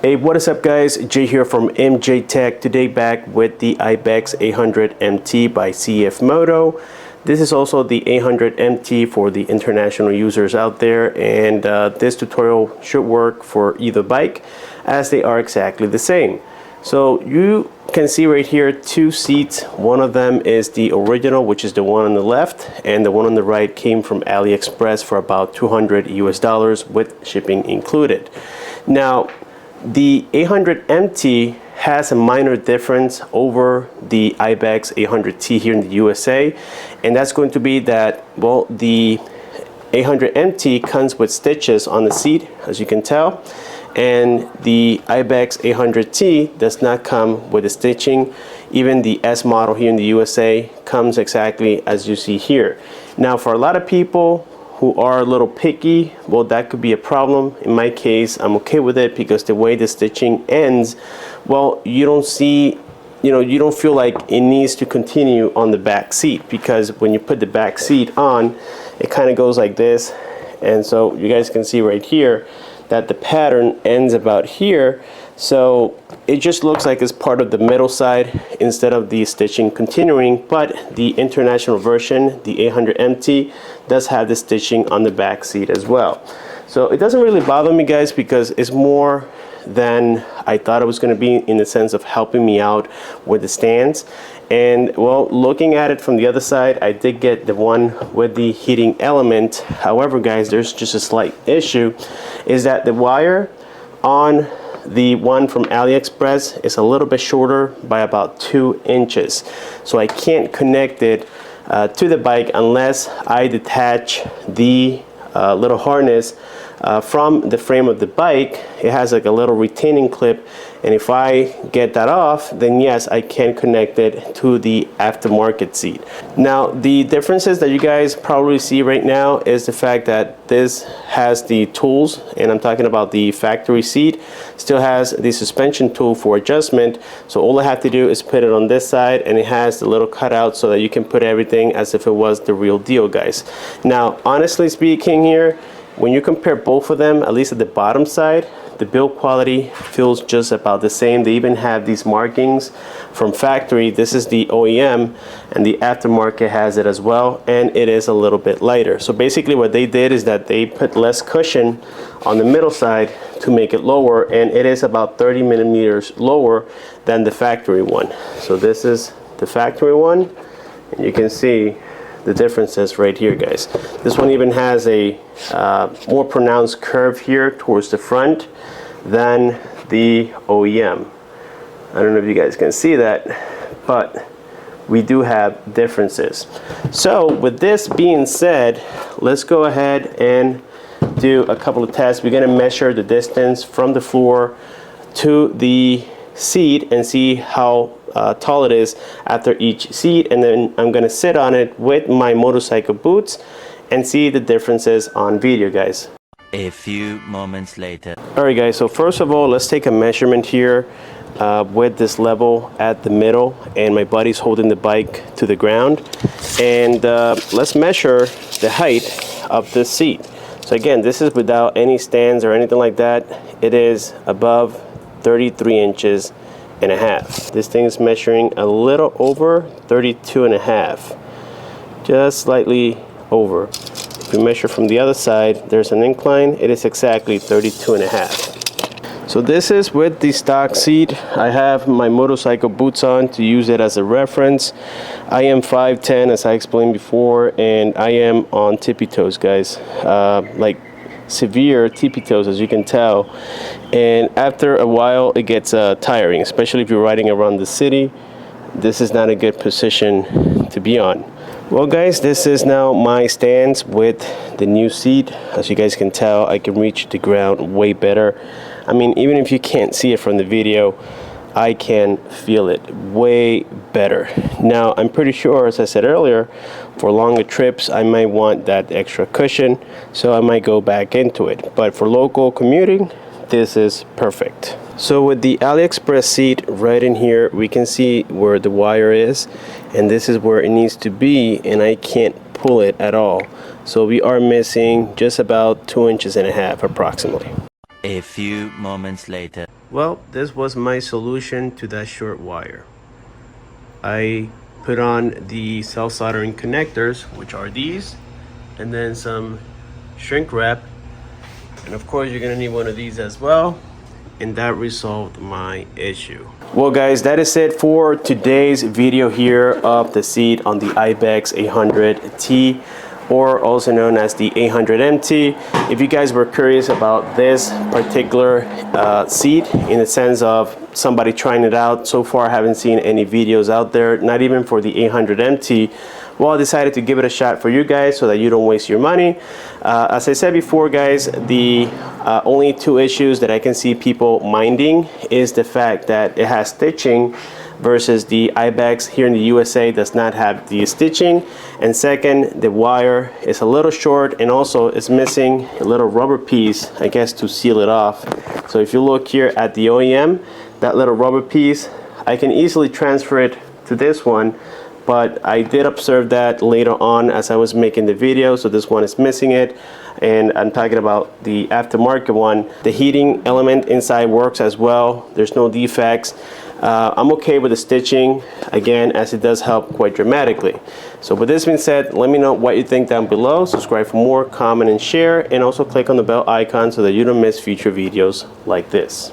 Hey, what is up guys? Jay here from MJTech. Today back with the Ibex 800MT by CFMOTO. This is also the 800MT for the international users out there, and this tutorial should work for either bike as they are exactly the same. So you can see right here two seats. One of them is the original, which is the one on the left, and the one on the right came from AliExpress for about $200 US with shipping included. Now the 800MT has a minor difference over the Ibex 800T here in the USA, and that's going to be that, well, the 800MT comes with stitches on the seat, as you can tell, and the Ibex 800T does not come with the stitching. Even the S model here in the USA comes exactly as you see here. Now for a lot of people who are a little picky, well, that could be a problem. In my case, I'm okay with it because the way the stitching ends, well, you don't see, you don't feel like it needs to continue on the back seat, because when you put the back seat on, it kind of goes like this. And so you guys can see right here that the pattern ends about here. So it just looks like it's part of the middle side instead of the stitching continuing. But the international version, the 800MT, does have the stitching on the back seat as well. So it doesn't really bother me, guys, because it's more than I thought it was going to be in the sense of helping me out with the stands. And well, looking at it from the other side, I did get the one with the heating element. However, guys, there's just a slight issue, is that the wire on the one from AliExpress is a little bit shorter by about 2 inches. So I can't connect it to the bike unless I detach the little harness from the frame of the bike. It has like a little retaining clip, and if I get that off, then yes, I can connect it to the aftermarket seat. Now the differences that you guys probably see right now is the fact that this has the tools, and I'm talking about the factory seat, still has the suspension tool for adjustment. So all I have to do is put it on this side, and it has the little cutout so that you can put everything as if it was the real deal, guys. Now honestly speaking here, when you compare both of them, at least at the bottom side, the build quality feels just about the same. They even have these markings from factory. This is the OEM, and the aftermarket has it as well, and it is a little bit lighter. So basically what they did is that they put less cushion on the middle side to make it lower, and it is about 30 millimeters lower than the factory one. So this is the factory one, and you can see the differences right here, guys. This one even has a more pronounced curve here towards the front than the OEM. I don't know if you guys can see that, but we do have differences. So with this being said, let's go ahead and do a couple of tests. We're going to measure the distance from the floor to the seat and see how tall it is after each seat, and then I'm gonna sit on it with my motorcycle boots and see the differences on video, guys. A few moments later. Alright guys, so first of all, let's take a measurement here with this level at the middle, and my buddy's holding the bike to the ground, and let's measure the height of this seat. So again, this is without any stands or anything like that. It is above 33 inches and a half. This thing is measuring a little over 32 and a half, just slightly over. If we measure from the other side, there's an incline. It is exactly 32 and a half. So this is with the stock seat. I have my motorcycle boots on to use it as a reference. I am 5'10", as I explained before, and I am on tippy toes, guys, like severe tippy toes, as you can tell. And after a while it gets tiring, especially if you're riding around the city. This is not a good position to be on. Well guys, this is now my stance with the new seat. As you guys can tell, I can reach the ground way better. I mean, even if you can't see it from the video, I can feel it way better. Now I'm pretty sure, as I said earlier, for longer trips I might want that extra cushion, so I might go back into it, but for local commuting, this is perfect. So with the AliExpress seat right in here, we can see where the wire is, and this is where it needs to be, and I can't pull it at all. So we are missing just about 2.5 inches approximately. A few moments later. Well, this was my solution to that short wire. I put on the self-soldering connectors, which are these, and then some shrink wrap, and of course you're gonna need one of these as well, and that resolved my issue. Well guys, that is it for today's video here of the seat on the Ibex 800T, or also known as the 800MT. If you guys were curious about this particular seat in the sense of somebody trying it out, so far I haven't seen any videos out there, not even for the 800MT. Well, I decided to give it a shot for you guys so that you don't waste your money. As I said before guys, the only two issues that I can see people minding is the fact that it has stitching versus the Ibex here in the USA does not have the stitching, and second, the wire is a little short and also is missing a little rubber piece, I guess, to seal it off. So if you look here at the OEM, that little rubber piece, I can easily transfer it to this one, but I did observe that later on as I was making the video, so this one is missing it. And I'm talking about the aftermarket one. The heating element inside works as well. There's no defects. I'm okay with the stitching, again, as it does help quite dramatically. So with this being said, let me know what you think down below. Subscribe for more, comment and share, and also click on the bell icon so that you don't miss future videos like this.